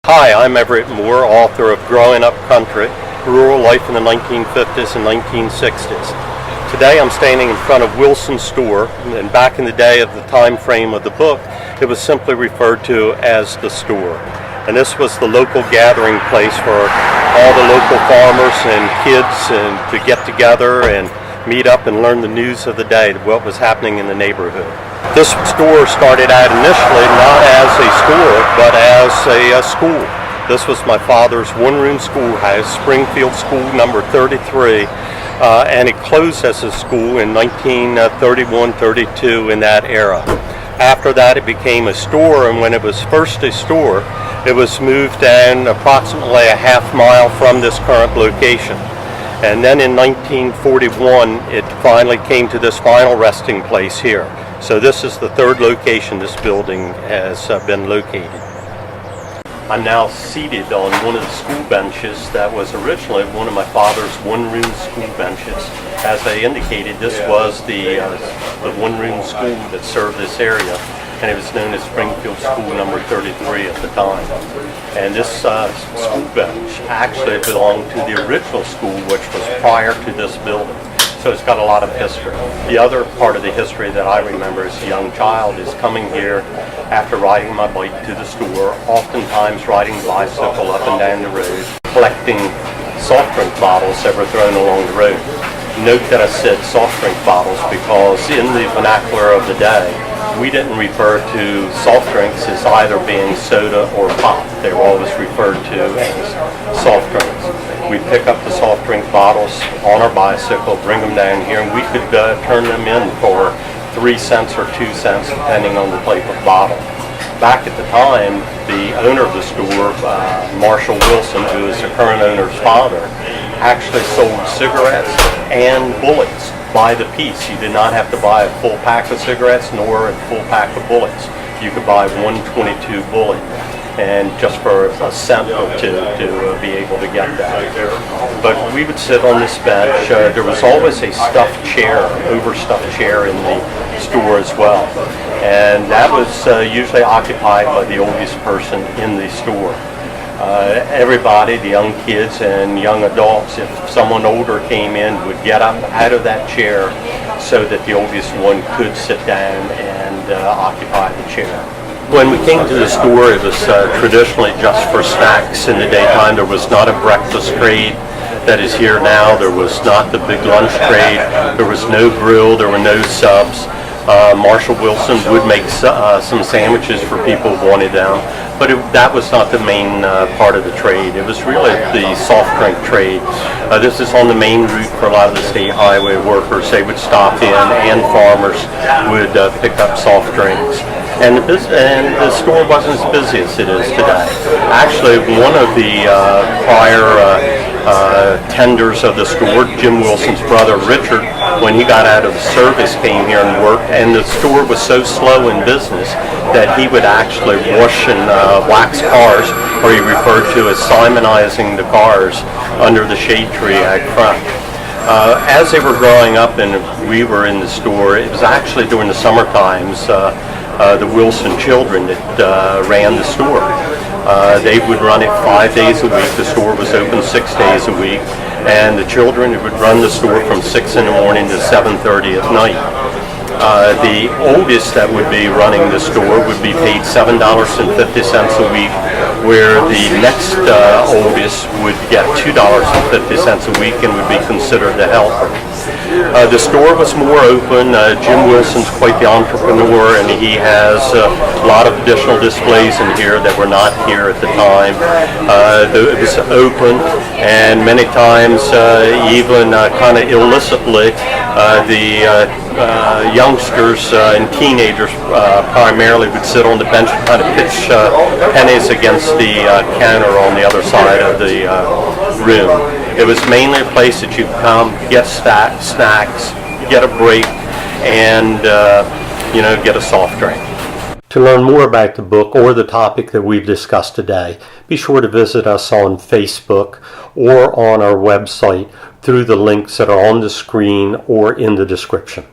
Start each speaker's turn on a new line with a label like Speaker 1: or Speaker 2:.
Speaker 1: Hi, I'm Everett Moore, author of Growing Up Country, Rural Life in the 1950s and 1960s. Today I'm standing in front of Wilson's store, and back in the day of the time frame of the book, it was simply referred to as the store. And this was the local gathering place for all the local farmers and kids and to get together and meet up and learn the news of the day, what was happening in the neighborhood. This store started out initially not as a store, but as a school. This was my father's one-room schoolhouse, Springfield School number 33, and it closed as a school in 1931-32 in that era. After that it became a store, and when it was first a store, it was moved down approximately a half mile from this current location. And then in 1941, it finally came to this final resting place here. So this is the third location this building has been located. I'm now seated on one of the school benches that was originally one of my father's one-room school benches. As I indicated, this was the one-room school that served this area, and it was known as Springfield School number 33 at the time. And this school bench actually belonged to the original school, which was prior to this building. So it's got a lot of history. The other part of the history that I remember as a young child is coming here after riding my bike to the store, oftentimes riding the bicycle up and down the road, collecting soft drink bottles that were thrown along the road. Note that I said soft drink bottles because in the vernacular of the day, we didn't refer to soft drinks as either being soda or pop. They were always referred to as soft drinks. We'd pick up the soft drink bottles on our bicycle, bring them down here, and we could turn them in for 3 cents or 2 cents, depending on the type of bottle. Back at the time, the owner of the store, Marshall Wilson, who is the current owner's father, actually sold cigarettes and bullets by the piece. You did not have to buy a full pack of cigarettes nor a full pack of bullets. You could buy 122 bullet, and just for a cent or two to be able to get that. But we would sit on this bench. There was always a stuffed chair, overstuffed chair in the store as well, and that was usually occupied by the oldest person in the store. Everybody, the young kids and young adults, if someone older came in, would get up out of that chair so that the oldest one could sit down and occupy the chair. When we came to the store, it was traditionally just for snacks in the daytime. There was not a breakfast trade that is here now. There was not the big lunch trade. There was no grill. There were no subs. Marshall Wilson would make some sandwiches for people who wanted them, but that was not the main part of the trade. It was really the soft drink trade. This is on the main route for a lot of the state highway workers. They would stop in, and farmers would pick up soft drinks. And the store wasn't as busy as it is today. Actually, one of the prior tenders of the store, Jim Wilson's brother Richard, when he got out of the service, came here and worked, and the store was so slow in business that he would actually wash and wax cars, or he referred to as Simonizing the cars under the shade tree out front. As they were growing up and we were in the store, it was actually during the summer times the Wilson children that ran the store. They would run it 5 days a week. The store was open 6 days a week, and the children would run the store from 6 in the morning to 7:30 at night. The oldest that would be running the store would be paid $7.50 a week, where the next oldest would get $2.50 a week and would be considered the helper. The store was more open. Jim Wilson's quite the entrepreneur, and he has a lot of additional displays in here that were not here at the time. It was open, and many times, even kind of illicitly, the youngsters and teenagers primarily would sit on the bench and kind of pitch pennies against the counter on the other side of the room. It was mainly a place that you come, get snacks, get a break, and get a soft drink. To learn more about the book or the topic that we've discussed today, be sure to visit us on Facebook or on our website through the links that are on the screen or in the description.